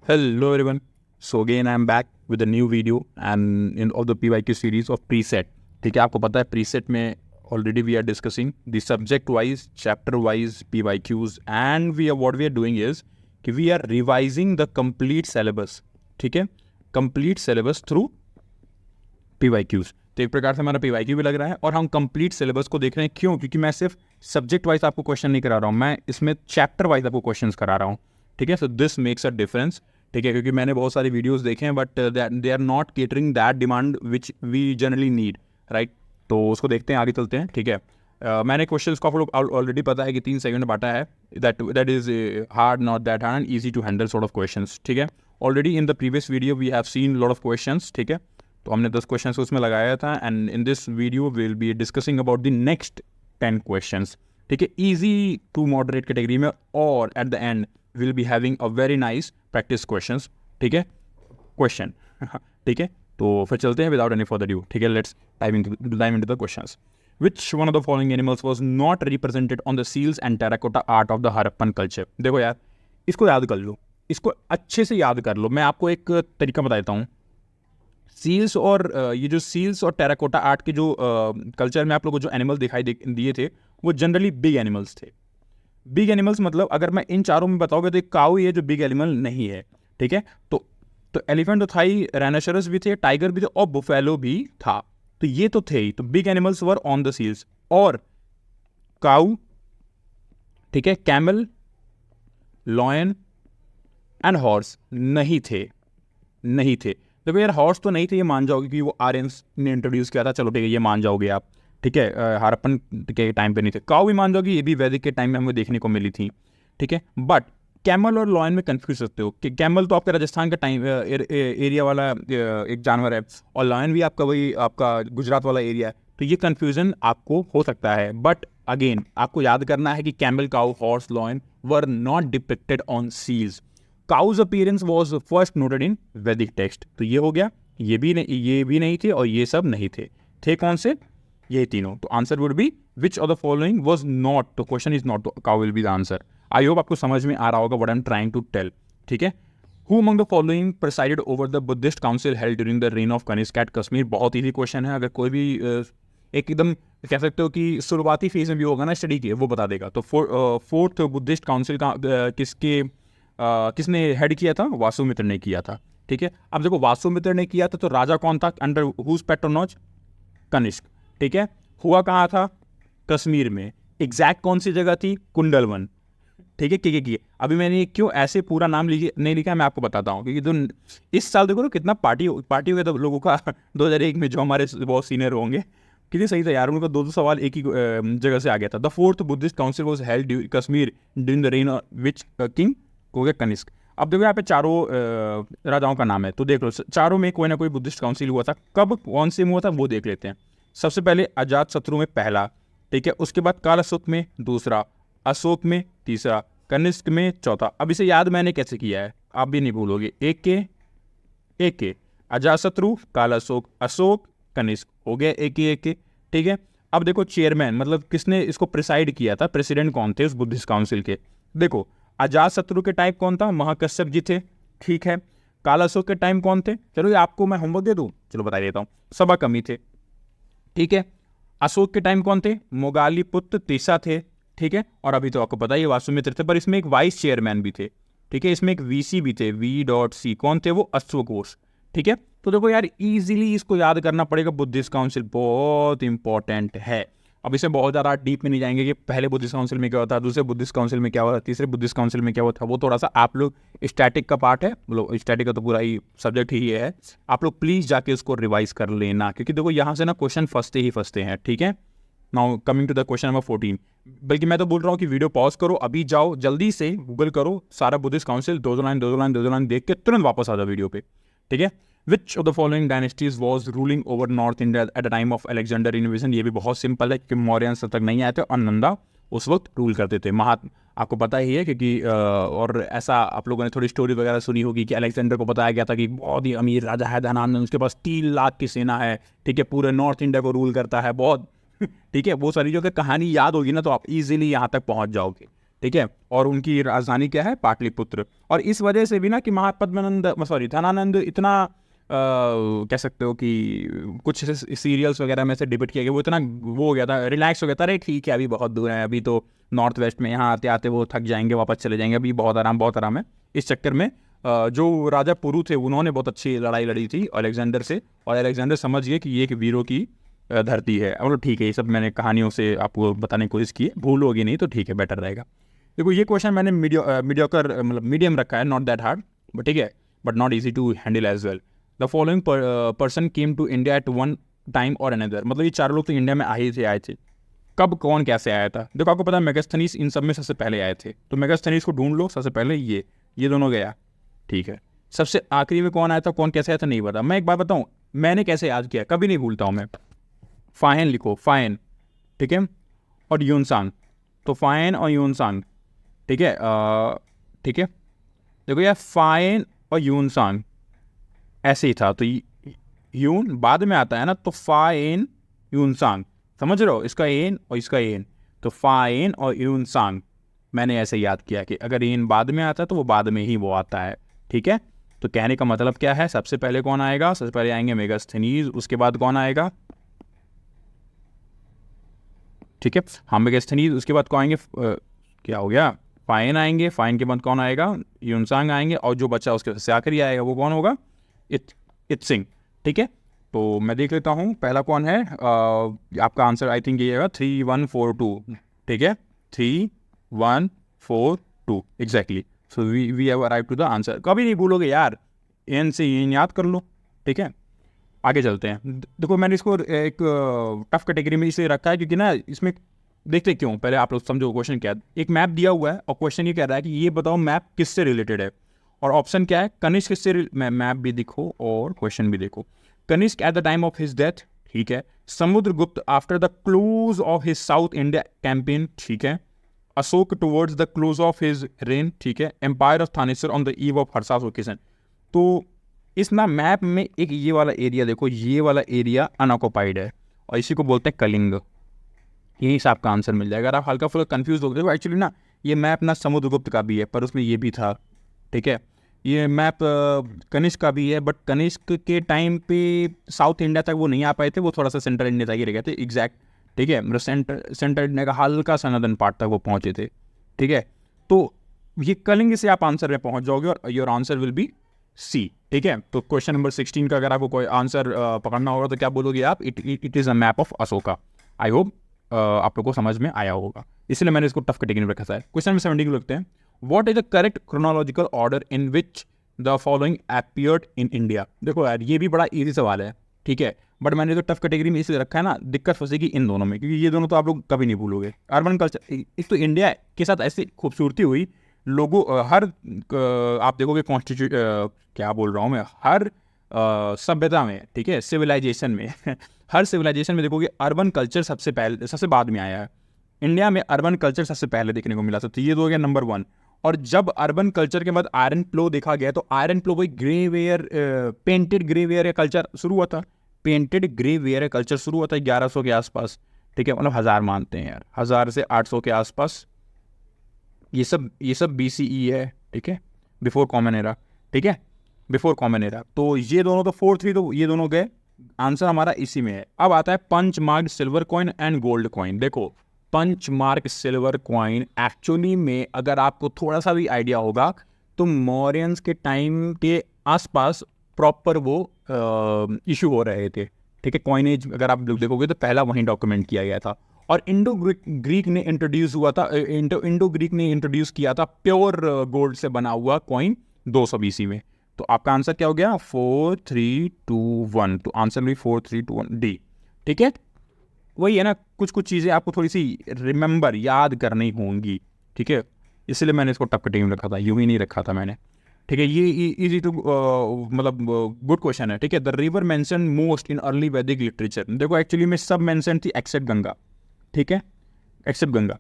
Hello everyone. So again I'm back with a new video and in of the PYQ series of preset. ठीक है, आपको पता है preset में already we are discussing the subject wise, chapter wise PYQs and what we are doing is कि we are revising the complete syllabus. ठीक है, complete syllabus through PYQs. तो एक प्रकार से हमारा PYQ भी लग रहा है और हम कंप्लीट सिलेबस को देख रहे हैं. क्यों? क्योंकि मैं सिर्फ सब्जेक्ट वाइज आपको क्वेश्चन नहीं करा रहा हूँ, मैं इसमें चैप्टर वाइज आपको क्वेश्चंस करा रहा हूँ. ठीक है, so this makes a difference. ठीक है, क्योंकि मैंने बहुत सारी वीडियोस देखे हैं but they are not catering that demand which we generally need, right. तो उसको देखते हैं, आगे चलते हैं. ठीक है, मैंने क्वेश्चंस को आपको ऑलरेडी पता है कि 3 सेगमेंट में बांटा है. That is hard, not that hard and easy to handle sort of questions. ठीक है, already in the previous video we have seen lot of questions. ठीक है, तो हमने 10 क्वेश्चंस उसमें लगाया था and in this video will be discussing about the next 10 questions. ठीक है, इजी टू मॉडरेट कैटेगरी में और at the end will be having a very nice practice questions. ठीक है, क्वेश्चन. ठीक है, तो फिर चलते हैं विदाउट एनी फर्दर ड्यू. ठीक है, let's dive into the questions. Which one of the following animals was not represented on the seals and terracotta art of the Harappan culture? देखो यार, इसको याद कर लो, इसको अच्छे से याद कर लो. मैं आपको एक तरीका बता देता हूँ. सील्स और ये जो सील्स और टेराकोटा आर्ट के जो कल्चर में आप लोगों को जो एनिमल दिखाई दिए थे वो जनरली बिग एनिमल्स थे. बिग एनिमल्स मतलब अगर मैं इन चारों में बताओगे तो एक काऊ ही है जो बिग एनिमल नहीं है. ठीक है, तो एलिफेंट तो था ही, राइनोसेरस भी थे, टाइगर भी थे और बुफेलो भी था. तो ये तो थे ही. तो big animals were on the seals. और काऊ, ठीक है, कैमल, लॉयन एंड हॉर्स नहीं थे. देखो यार, हॉर्स तो नहीं थे, ये मान जाओगे कि वो आर्यंस ने इंट्रोड्यूस किया था. चलो ठीक है, ये मान जाओगे आप. ठीक है, हड़प्पन के टाइम पे नहीं थे. काऊ भी मान जाओगे, ये भी वैदिक के टाइम में हमें देखने को मिली थी. ठीक है, बट कैमल और लॉयन में कंफ्यूज सकते हो कि कैमल तो आपका राजस्थान का टाइम एरिया वाला एक जानवर है और लॉयन भी आपका वही आपका गुजरात वाला एरिया है. तो ये कन्फ्यूजन आपको हो सकता है. बट अगेन आपको याद करना है कि camel, cow, horse, lion were not depicted on seals. Cow's appearance was first noted in Vedic text. तो ये हो गया, ये भी नहीं थे और ये सब नहीं थे कौन से? ये तीनों. तो answer would be which of the following was not. तो question is not, cow will be the answer. I hope आपको समझ में आ रहा होगा what I am trying to tell. ठीक है, who among the following presided over the Buddhist council held during the reign of Kanishka at Kashmir. बहुत easy question है. अगर कोई भी एकदम कह सकते हो कि शुरुआती फेज में भी होगा ना स्टडी के, वो बता देगा. तो फोर्थ बुद्धिस्ट काउंसिल का किसने हेड किया था? वासुमित्र ने किया था. ठीक है, अब देखो वासुमित्र ने किया था तो राजा कौन था? Under whose patronage? कनिष्क. ठीक है, हुआ कहाँ था? कश्मीर में. एग्जैक्ट कौन सी जगह थी? कुंडलवन. ठीक है, की अभी मैंने क्यों ऐसे पूरा नाम नहीं लिखा, मैं आपको बताता हूँ. क्योंकि इस साल देखो ना कितना पार्टी हो गया था लोगों का 2001 में, जो हमारे बहुत सीनियर होंगे. कितनी सही था यार, उनका 2 सवाल एक ही जगह से आ गया था. The fourth Buddhist council was held Kashmir during the rain which king? हो गया कनिष्क. अब देखो यहाँ पे चारों राजाओं का नाम है, तो देख लो चारों में कोई ना कोई बुद्धिस्ट काउंसिल हुआ था. कब, कौन से में हुआ था वो देख लेते हैं. सबसे पहले अजात शत्रु में पहला. ठीक है, उसके बाद कालाशोक में दूसरा, अशोक में तीसरा, कनिष्क में चौथा. अब इसे याद मैंने कैसे किया है आप भी नहीं भूलोगे. एक के अजातशत्रु, कालाशोक, अशोक, कनिष्क. हो गया एक के. ठीक है, अब देखो चेयरमैन मतलब किसने इसको प्रिसाइड किया था, प्रेसिडेंट कौन थे उस बुद्धिस्ट काउंसिल के? देखो अजातशत्रु के टाइम कौन था? महाकश्यप जी थे. ठीक है, कालाशोक के टाइम कौन थे? चलो ये आपको मैं होमवर्क दे दूं, चलो बता देता हूं. सभा कमी थे. ठीक है, अशोक के टाइम कौन थे? मोगाली पुत्र तीसा थे. ठीक है, और अभी तो आपको पता ही वासुमित्र थे, पर इसमें एक वाइस चेयरमैन भी थे. ठीक है, इसमें एक वीसी भी थे, V.C. कौन थे वो? अश्वक घोष. ठीक है, तो देखो यार इजीली इसको याद करना पड़ेगा. बुद्धिस्ट काउंसिल बहुत इंपॉर्टेंट है. अब इसे बहुत ज़्यादा डीप में नहीं जाएंगे कि पहले बुद्धिस्ट काउंसिल में क्या होता है, दूसरे बुद्धिस्ट काउंसिल में क्या होता है, तीसरे बुद्धिस्ट काउंसिल में क्या होता है. वो थोड़ा सा आप लोग स्टैटिक का पार्ट है, मतलब स्टैटिक का तो पूरा ही सब्जेक्ट ही है. आप लोग प्लीज़ जाके उसको रिवाइज कर लेना, क्योंकि देखो यहाँ से ना क्वेश्चन फंसते हैं. ठीक है, now coming to the question number 14. बल्कि मैं तो बोल रहा हूँ कि वीडियो पॉज करो, अभी जाओ जल्दी से गूगल करो सारा बुद्धिस्ट काउंसिल, 2 लाइन देख के तुरंत वापस आ जाओ वीडियो पे. ठीक है, विच of the following dynasties was ruling over north India at the time of Alexander invasion? ये भी बहुत सिंपल है कि मौर्यंस तक नहीं आए थे और नंदा उस वक्त रूल करते थे. आपको पता ही है क्योंकि और ऐसा आप लोगों ने थोड़ी स्टोरी वगैरह सुनी होगी कि अलेक्जेंडर को बताया गया था कि बहुत ही अमीर राजा है, धनानंद, उसके पास 3 लाख की सेना है. ठीक है, पूरे नॉर्थ इंडिया को रूल करता है बहुत. ठीक है, वो सारी जो कहानी याद होगी ना तो आप इजीली यहाँ तक पहुँच जाओगे. ठीक है, और उनकी राजधानी क्या है, पाटलिपुत्र। और इस वजह से भी ना कि महापद्मानंद सॉरी धनानंद इतना कह सकते हो कि कुछ सीरियल्स वगैरह में से डिबेट किया गया, वो इतना वो हो गया था, रिलैक्स हो गया था, अरे ठीक है अभी बहुत दूर है, अभी तो नॉर्थ वेस्ट में, यहाँ आते आते वो थक जाएंगे, वापस चले जाएंगे, अभी बहुत आराम है। इस चक्कर में जो राजा पुरु थे उन्होंने बहुत अच्छी लड़ाई लड़ी थी अलेक्जेंडर से, और अलेक्जेंडर समझ गए कि ये एक वीरों की धरती है। मतलब ठीक है, ये सब मैंने कहानियों से आपको बताने की कोशिश की है, भूल होगी नहीं तो ठीक है, बेटर रहेगा। देखो ये क्वेश्चन मैंने मीडियोकर मतलब मीडियम रखा है, नॉट दैट हार्ड, बट ठीक है, but not easy to handle as well. The following person came to India at one time और अनदर, मतलब ये चार लोग तो इंडिया में आए थे। कब कौन कैसे आया था? देखो आपको पता है मेगास्थनीज इन सब में सबसे पहले आए थे, तो मेगास्थनीज को ढूंढ लो, सबसे पहले ये दोनों गया, ठीक है। सबसे आखिरी में कौन आया था, कौन कैसे आया था नहीं पता। मैं एक बात बताऊं, मैंने कैसे याद किया, कभी नहीं भूलता हूं मैं। फायन लिखो, फायन, ठीक है, और यूनसांग, तो फायन और यूनसांग, ठीक है, ठीक है। देखो यार फायन और यूनसांग ऐसे ही था, तो यून बाद में आता है ना, तो फायन यूनसांग, समझ रहे हो, इसका एन और इसका एन, तो फायन और यूनसांग मैंने ऐसे याद किया कि अगर एन बाद में आता है तो वो बाद में ही वो आता है, ठीक है। तो कहने का मतलब क्या है, सबसे पहले कौन आएगा, सबसे पहले आएंगे मेगास्थनीज, उसके बाद कौन आएगा, ठीक है, हाँ मेगास्थनीज, उसके बाद कौन आएंगे, क्या हो गया, फाइन आएंगे, फाइन के बाद कौन आएगा, यूनसांग आएंगे, और जो बच्चा उसके से आखिरी आएगा वो कौन होगा, इत्सिंग, ठीक है। तो मैं देख लेता हूँ पहला कौन है, आपका आंसर आई थिंक ये है 3142, ठीक है, 3142 exactly. So we have arrive to the answer. कभी नहीं भूलोगे यार, एन से एन याद कर लो, ठीक है। आगे चलते हैं। देखो मैंने इसको एक टफ कैटेगरी में इसलिए रखा है क्योंकि ना इसमें देखते क्यों, पहले आप लोग समझो क्वेश्चन क्या है। एक मैप दिया हुआ है और क्वेश्चन ये कह रहा है कि ये बताओ मैप किससे रिलेटेड है, और ऑप्शन क्या है, कनिष्क किससे मैप भी देखो और क्वेश्चन भी देखो। Kanishka at the time of his death, ठीक है। Samudragupta after the close of his South India campaign, ठीक है। Ashoka towards the close of his reign, ठीक है। Empire of Thanesar on the eve of Harsha's accession. तो इस ना मैप में एक ये वाला एरिया देखो, ये वाला एरिया अनऑक्युपाइड है और इसी को बोलते हैं कलिंग। यही से आपका आंसर मिल जाएगा। अगर आप हल्का फुल्का कंफ्यूज हो गए, एक्चुअली ना ये मैप ना समुद्रगुप्त का भी है पर उसमें ये भी था, ठीक है। ये मैप कनिष्क का भी है, बट कनिष्क के टाइम पे साउथ इंडिया तक वो नहीं आ पाए थे, वो थोड़ा सा सेंट्रल इंडिया तक ही रह गए थे एग्जैक्ट, ठीक है। मतलब सेंट्रल इंडिया का हल्का सा नदन पार्ट तक वो पहुँचे थे, ठीक है। तो ये कलिंग से आप आंसर में पहुँच जाओगे और your answer will be C, ठीक है। तो क्वेश्चन नंबर 16 का अगर आपको कोई आंसर पकड़ना होगा तो क्या बोलोगे आप, it is a map of Ashoka. I hope आप लोग को समझ में आया होगा, इसलिए मैंने इसको टफ कैटेगरी में रखा है। क्वेश्चन नंबर 17 को लिखते हैं, what is the correct chronological order in which the following appeared in India. देखो यार ये भी बड़ा ईजी सवाल है, ठीक है, बट मैंने तो टफ कैटेगरी में इसलिए रखा है ना, दिक्कत फंसेगी इन दोनों में क्योंकि ये दोनों तो आप लोग कभी नहीं भूलोगे। अर्बन कल्चर, एक तो इंडिया के साथ ऐसी खूबसूरती हुई, लोगों हर आप देखोगे कॉन्स्टिट्यूट क्या बोल रहा हूँ मैं, हर सभ्यता में, ठीक है, सिविलाइजेशन में हर सिविलाइजेशन में देखोगे अर्बन कल्चर सबसे पहले सबसे बाद में आया है। इंडिया में अर्बन कल्चर सबसे पहले देखने को मिला, तो ये तो हो गया नंबर 1। और जब अर्बन कल्चर के बाद आयरन प्लो देखा गया तो आयरन प्लो वही grey ware, painted grey ware का कल्चर शुरू हुआ था, पेंटेड ग्रे वेयर का कल्चर शुरू हुआ था 1100 के आसपास, ठीक है, मतलब 1000 मानते हैं यार, 1000 से 800 के आसपास। ये सब BCE है, ठीक है, बिफोर कॉमन एरा, ठीक है, बिफोर कॉमन एरा। तो ये दोनों तो 4-3 तो ये दोनों गए, आंसर हमारा इसी में है। अब आता है punch mark silver coin and gold coin. देखो punch mark silver coin actually में अगर आपको थोड़ा सा भी आइडिया होगा तो मौर्यंस के टाइम के आसपास प्रॉपर वो इशू हो रहे थे, ठीक है। कॉइनेज अगर आप देखोगे तो पहला वहीं डॉक्यूमेंट किया गया था। और इंडो ग्रीक ने इंट्रोड्यूस हुआ था, इंडो ग्रीक ने इंट्रोड्यूस किया था प्योर गोल्ड से बना हुआ कॉइन 200 BC में। तो आपका आंसर क्या हो गया, 4321। तो आंसर भी 4321 डी, ठीक है। वही है ना, कुछ कुछ चीज़ें आपको थोड़ी सी रिमेंबर याद करनी होंगी, ठीक है, इसलिए मैंने इसको टफ कटिंग में रखा था, यूं ही नहीं रखा था मैंने, ठीक है। ये इजी टू मतलब गुड क्वेश्चन है, ठीक है। The river mention most in early वैदिक लिटरेचर। देखो एक्चुअली में सब मेंशन थी एक्सेप्ट गंगा, ठीक है, एक्सेप्ट गंगा,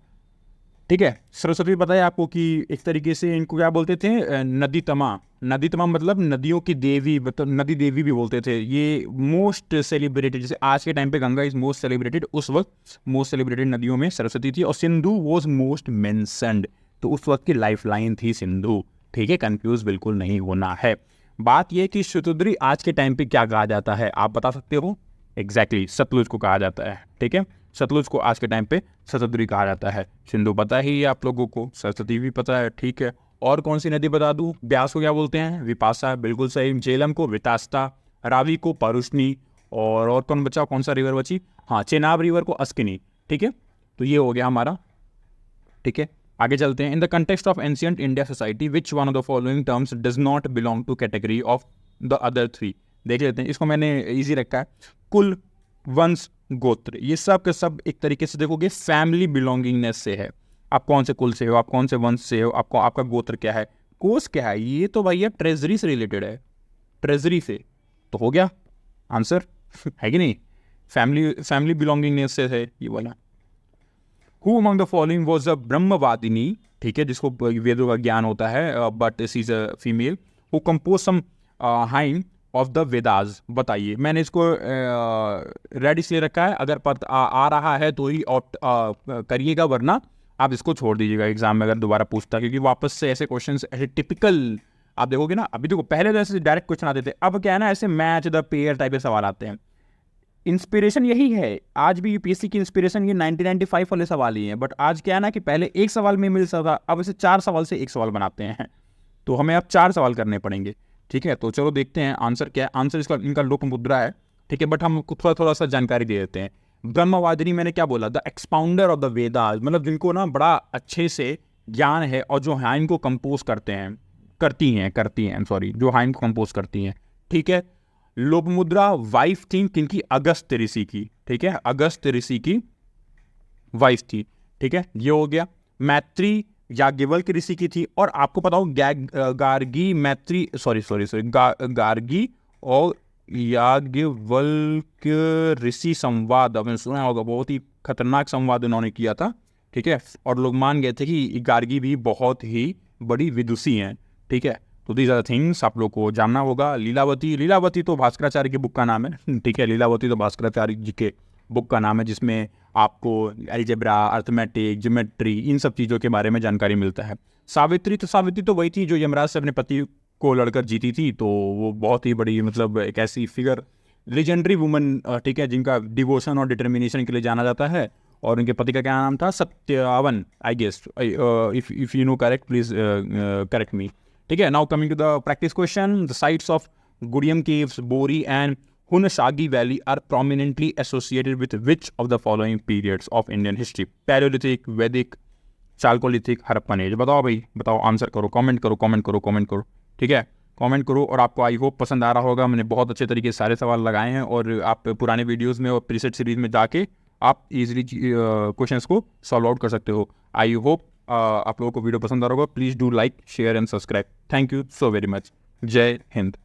ठीक है। सरस्वती पता है आपको कि एक तरीके से इनको क्या बोलते थे, नदी तमा मतलब नदियों की देवी, मतलब नदी देवी भी बोलते थे। ये मोस्ट सेलिब्रेटेड, जैसे आज के टाइम पे गंगा इज मोस्ट सेलिब्रेटेड, उस वक्त मोस्ट सेलिब्रेटेड नदियों में सरस्वती थी। और सिंधु वॉज मोस्ट मेंशनड, तो उस वक्त की लाइफलाइन थी सिंधु। ठीक है, कंफ्यूज बिल्कुल नहीं होना है। बात यह कि शतुद्री आज के टाइम पे क्या कहा जाता है, आप बता सकते हो? एग्जैक्टली सतलुज को कहा जाता है। ठीक है, सतलुज को आज के टाइम पे शतुद्री कहा जाता है। सिंधु पता ही है आप लोगों को, सरस्वती भी पता है। ठीक है, और कौन सी नदी बता दूं? ब्यास को क्या बोलते हैं? विपाशा, बिल्कुल सही। झेलम को वितास्ता, रावी को परुष्णी, और कौन बचा, कौन सा रिवर बची? हाँ, चेनाब रिवर को अस्किनी। ठीक है, तो ये हो गया हमारा। ठीक है, आगे चलते हैं। In the context of ancient India society which one of the following terms does not belong to category of the other three? देख लेते हैं, इसको मैंने इजी रखा है। कुल, वंश, गोत्र, ये सब के सब एक तरीके से देखोगे फैमिली बिलोंगिंगनेस से है। आप कौन से कुल से हो, आप कौन से वंश से हो, आपको आपका गोत्र क्या है, कोष क्या है, ये तो भैया ट्रेजरी से रिलेटेड है। ट्रेजरी से तो हो गया आंसर है कि नहीं? फैमिली बिलोंगिंगनेस से है ये वाला। Who among the following was a ब्रह्मवादिनी? ठीक है, जिसको वेदों का ज्ञान होता है, but she is a female. Who composed some hymn of the Vedas? बताइए। मैंने इसको रेड इसलिए रखा है, अगर आ रहा है तो ही ऑप्ट करिएगा, वरना आप इसको छोड़ दीजिएगा एग्जाम में अगर दोबारा पूछता है, क्योंकि वापस से ऐसे क्वेश्चंस ऐसे टिपिकल आप देखोगे ना। अभी देखो, पहले तो ऐसे डायरेक्ट क्वेश्चन आते थे, अब क्या है ना, ऐसे मैच द पेयर टाइप के सवाल आते हैं। इंस्पिरेशन यही है, आज भी यूपीएससी की इंस्पिरेशन ये 1995 वाले सवाल ही हैं। बट आज क्या है ना कि पहले एक सवाल में मिल सकता, अब इसे 4 सवाल से एक सवाल बनाते हैं, तो हमें अब 4 सवाल करने पड़ेंगे। ठीक है, तो चलो देखते हैं आंसर क्या है। आंसर इसका इनका लोकमुद्रा है। ठीक है, बट हम थोड़ा सा जानकारी दे देते हैं। ब्रह्मवादिनी मैंने क्या बोला? The expounder of the Vedas, मतलब जिनको ना बड़ा अच्छे से ज्ञान है और जो हाइन को कंपोज करती हैं सॉरी, जो हाइन को कंपोज करती हैं। ठीक है, लोकमुद्रा वाइफ थी किनकी? अगस्त ऋषि की। ठीक है, अगस्त ऋषि की वाइफ थी। ठीक है, ये हो गया। मैत्री याज्ञवल्क्य ऋषि की थी। और आपको पता हो गार्गी मैत्री गार्गी और याज्ञवल्क्य ऋषि संवाद, आपने सुना होगा, बहुत ही खतरनाक संवाद उन्होंने किया था। ठीक है, और लोग मान गए थे कि गार्गी भी बहुत ही बड़ी विदुषी हैं। ठीक है, तो दीज आर थिंग्स आप लोग को जानना होगा। लीलावती तो भास्कराचार्य के बुक का नाम है। ठीक है, लीलावती तो भास्कराचार्य जी के बुक का नाम है, जिसमें आपको एल्जेब्रा, अर्थमेटिक, ज्योमेट्री, इन सब चीज़ों के बारे में जानकारी मिलता है। सावित्री तो वही थी जो यमराज से अपने पति को लड़कर जीती थी। तो वो बहुत ही बड़ी, मतलब एक ऐसी फिगर, लेजेंडरी वुमन, ठीक है, जिनका डिवोशन और डिटर्मिनेशन के लिए जाना जाता है। और उनके पति का क्या नाम था? Satyavan, I guess. If you know correct, please correct me. ठीक है, now coming to the practice question. The sites of Gudiyam caves, Bori and Hunsgi valley are prominently associated with which of the following periods of Indian history? Paleolithic, Vedic, chalcolithic, Harappan age. बताओ भाई, बताओ, answer करो, comment करो। ठीक है, comment करो। और आपको आई होप पसंद आ रहा होगा, मैंने बहुत अच्छे तरीके से सारे सवाल लगाए हैं, और आप पुराने वीडियोज़ में और प्रीसेट सीरीज में जाके आप इजीली क्वेश्चंस को सॉल्व आउट कर सकते हो। आई होप आप लोगों को वीडियो पसंद आ रहा होगा। Please do like, share and subscribe. Thank you so very much. जय हिंद।